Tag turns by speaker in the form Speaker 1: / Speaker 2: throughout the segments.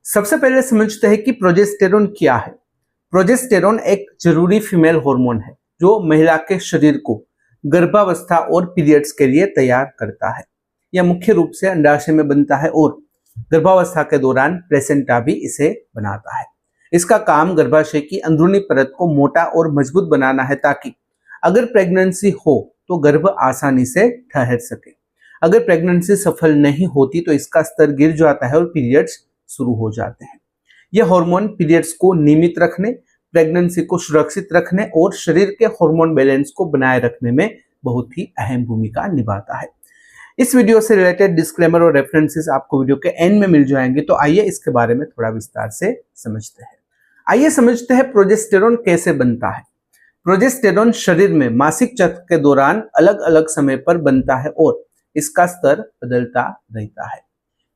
Speaker 1: सबसे पहले समझते हैं कि प्रोजेस्टेरोन क्या है। प्रोजेस्टेरोन एक जरूरी फीमेल हार्मोन है जो महिला के शरीर को गर्भावस्था और पीरियड्स के लिए तैयार करता है। यह मुख्य रूप से अंडाशय में बनता है और गर्भावस्था के दौरान प्लेसेंटा भी इसे बनाता है। इसका काम गर्भाशय की अंदरूनी परत को मोटा और मजबूत बनाना है ताकि अगर प्रेगनेंसी हो तो गर्भ आसानी से ठहर सके। अगर प्रेगनेंसी सफल नहीं होती तो इसका स्तर गिर जाता है और पीरियड्स शुरू हो जाते हैं। यह हार्मोन पीरियड्स को नियमित रखने, प्रेगनेंसी को सुरक्षित रखने और शरीर के हार्मोन बैलेंस को बनाए रखने में बहुत ही अहम भूमिका निभाता है। इस वीडियो से रिलेटेड डिस्क्लेमर और रेफरेंसेस आपको वीडियो के एंड में मिल जाएंगे, तो आइए इसके बारे में थोड़ा विस्तार से समझते हैं। आइए समझते हैं प्रोजेस्टेरोन कैसे बनता है। प्रोजेस्टेरोन शरीर में मासिक चक्र के दौरान अलग अलग समय पर बनता है और इसका स्तर बदलता रहता है।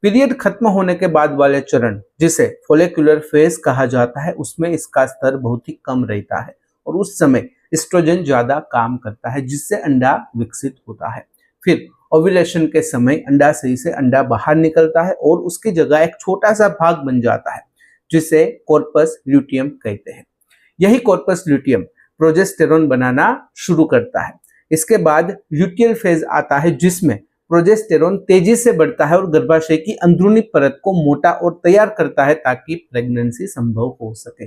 Speaker 1: पीरियड खत्म होने के बाद वाले चरण, जिसे फोलिकुलर फेज कहा जाता है, उसमें इसका स्तर बहुत ही कम रहता है और उस समय एस्ट्रोजन ज्यादा काम करता है जिससे अंडा विकसित होता है। फिर ओव्यूलेशन के समय अंडाशय से अंडा बाहर निकलता है और उसकी जगह एक छोटा सा भाग बन जाता है जिसे कॉर्पस ल्यूटियम कहते हैं। यही कॉर्पस ल्यूटियम प्रोजेस्टेरोन बनाना शुरू करता है। इसके बाद ल्यूटियल फेज आता है जिसमें प्रोजेस्टेरोन तेजी से बढ़ता है और गर्भाशय की अंदरूनी परत को मोटा और तैयार करता है ताकि प्रेगनेंसी संभव हो सके।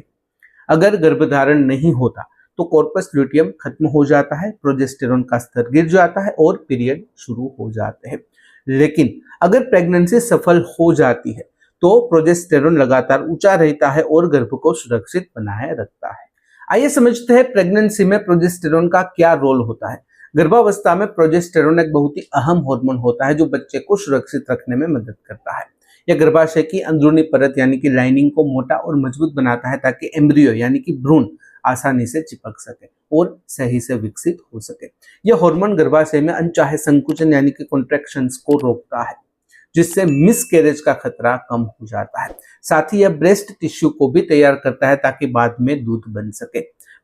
Speaker 1: अगर गर्भधारण नहीं होता तो कॉर्पस ल्यूटियम खत्म हो जाता है, प्रोजेस्टेरोन का स्तर गिर जाता है और पीरियड शुरू हो जाते हैं। लेकिन अगर प्रेगनेंसी सफल हो जाती है तो प्रोजेस्टेरोन लगातार ऊंचा रहता है और गर्भ को सुरक्षित बनाए रखता है। आइए समझते हैं प्रेगनेंसी में प्रोजेस्टेरोन का क्या रोल होता है। गर्भावस्था में प्रोजेस्टेरोन एक बहुत ही अहम हार्मोन होता है जो बच्चे को सुरक्षित रखने में मदद करता है। यह गर्भाशय की अंदरूनी परत यानी कि लाइनिंग को मोटा और मजबूत बनाता है ताकि एम्ब्रियो यानी कि भ्रूण आसानी से चिपक सके और सही से विकसित हो सके। यह हार्मोन गर्भाशय में अनचाहे संकुचन यानी कि कॉन्ट्रैक्शंस को रोकता है जिससे मिसकैरेज का खतरा कम हो जाता है। साथ ही यह ब्रेस्ट टिश्यू को भी तैयार करता है ताकि बाद में दूध बन सके।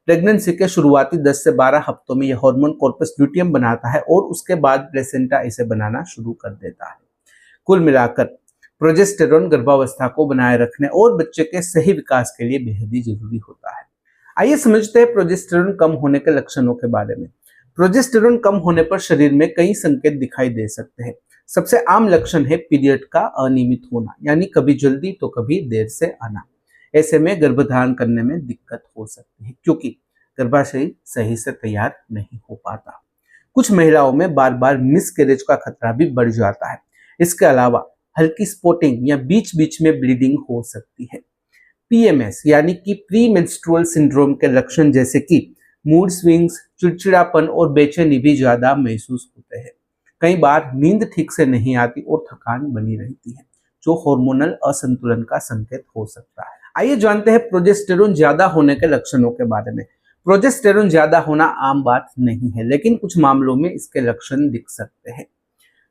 Speaker 1: प्रेगनेंसी के शुरुआती 10 से 12 हफ्तों में यह हार्मोन कॉर्पस ल्यूटियम बनाता है और उसके बाद प्लेसेंटा इसे बनाना शुरू कर देता है। कुल मिलाकर प्रोजेस्टेरोन गर्भावस्था को बनाए रखने और बच्चे के सही विकास के लिए बेहद ही जरूरी होता है। आइए समझते हैं प्रोजेस्टेरोन कम होने के लक्षणों के बारे में। प्रोजेस्टेरोन कम होने पर शरीर में कई संकेत दिखाई दे सकते हैं। सबसे आम लक्षण है पीरियड का अनियमित होना, यानी कभी जल्दी तो कभी देर से आना। ऐसे में गर्भधारण करने में दिक्कत हो सकती है क्योंकि गर्भाशय सही से तैयार नहीं हो पाता। कुछ महिलाओं में बार बार मिसकैरेज का खतरा भी बढ़ जाता है। इसके अलावा हल्की स्पॉटिंग या बीच बीच में ब्लीडिंग हो सकती है। पीएमएस यानी कि प्री मेंस्ट्रुअल सिंड्रोम के लक्षण जैसे कि मूड स्विंग्स, चिड़चिड़ापन और बेचैनी भी ज्यादा महसूस होते हैं। कई बार नींद ठीक से नहीं आती और थकान बनी रहती है जो हार्मोनल असंतुलन का संकेत हो सकता है। आइए जानते हैं प्रोजेस्टेरोन ज्यादा होने के लक्षणों के बारे में। प्रोजेस्टेरोन ज्यादा होना आम बात नहीं है, लेकिन कुछ मामलों में इसके लक्षण दिख सकते हैं।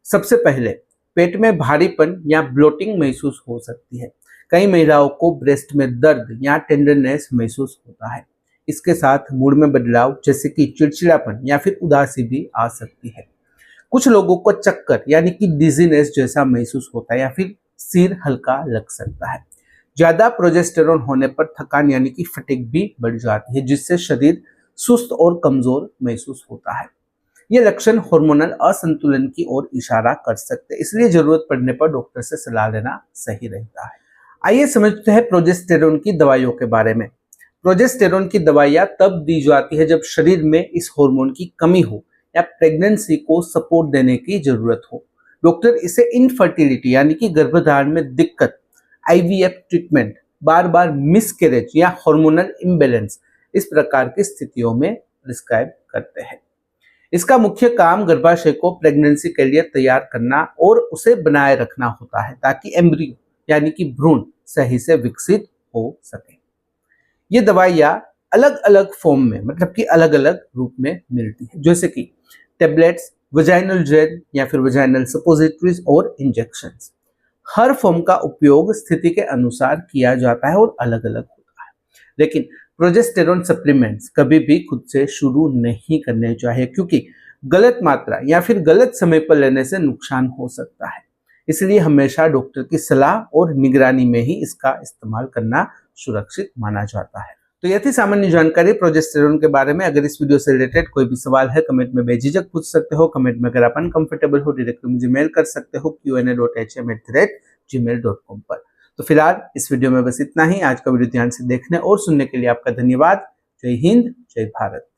Speaker 1: सबसे पहले पेट में भारीपन या ब्लोटिंग महसूस हो सकती है। कई महिलाओं को ब्रेस्ट में दर्द या टेंडरनेस महसूस होता है। इसके साथ मूड में बदलाव जैसे कि चिड़चिड़ापन या फिर उदासी भी आ सकती है। कुछ लोगों को चक्कर यानी कि डिजीनेस जैसा महसूस होता है या फिर सिर हल्का लग सकता है। ज्यादा प्रोजेस्टेरोन होने पर थकान यानी कि फटीग भी बढ़ जाती है जिससे शरीर सुस्त और कमजोर महसूस होता है। ये लक्षण हार्मोनल असंतुलन की ओर इशारा कर सकते हैं, इसलिए जरूरत पड़ने पर डॉक्टर से सलाह लेना सही रहता है। आइए समझते हैं प्रोजेस्टेरोन की दवाइयों के बारे में। प्रोजेस्टेरोन की दवाइयां तब दी जाती है जब शरीर में इस हार्मोन की कमी हो या प्रेगनेंसी को सपोर्ट देने की जरूरत हो। डॉक्टर इसे इनफर्टिलिटी यानी कि गर्भधारण में दिक्कत, आईवीएफ ट्रीटमेंट, बार बार मिसकैरेज या हार्मोनल इम्बैलेंस, इस प्रकार की स्थितियों में प्रिस्क्राइब करते हैं। इसका मुख्य काम गर्भाशय को प्रेगनेंसी के लिए तैयार करना और उसे बनाए रखना होता है ताकि एम्ब्रियो यानी कि भ्रूण सही से विकसित हो सके। ये दवाइयां अलग अलग फॉर्म में मतलब कि अलग अलग रूप में मिलती है, जैसे कि टेबलेट्स, वजाइनल जेल या फिर वजाइनल सपोजिटरीज और इंजेक्शंस। हर फॉर्म का उपयोग स्थिति के अनुसार किया जाता है और अलग अलग होता है। लेकिन प्रोजेस्टेरोन सप्लीमेंट्स कभी भी खुद से शुरू नहीं करने चाहिए क्योंकि गलत मात्रा या फिर गलत समय पर लेने से नुकसान हो सकता है। इसलिए हमेशा डॉक्टर की सलाह और निगरानी में ही इसका इस्तेमाल करना सुरक्षित माना जाता है। तो यह थी सामान्य जानकारी प्रोजेस्टेरोन के बारे में। अगर इस वीडियो से रिलेटेड कोई भी सवाल है कमेंट में बेझिझक पूछ सकते हो। कमेंट में अगर आप अनकंफर्टेबल हो डायरेक्टली मुझे मेल कर सकते हो qna.hm@gmail.com पर। तो फिलहाल इस वीडियो में बस इतना ही। आज का वीडियो ध्यान से देखने और सुनने के लिए आपका धन्यवाद। जय हिंद, जय भारत।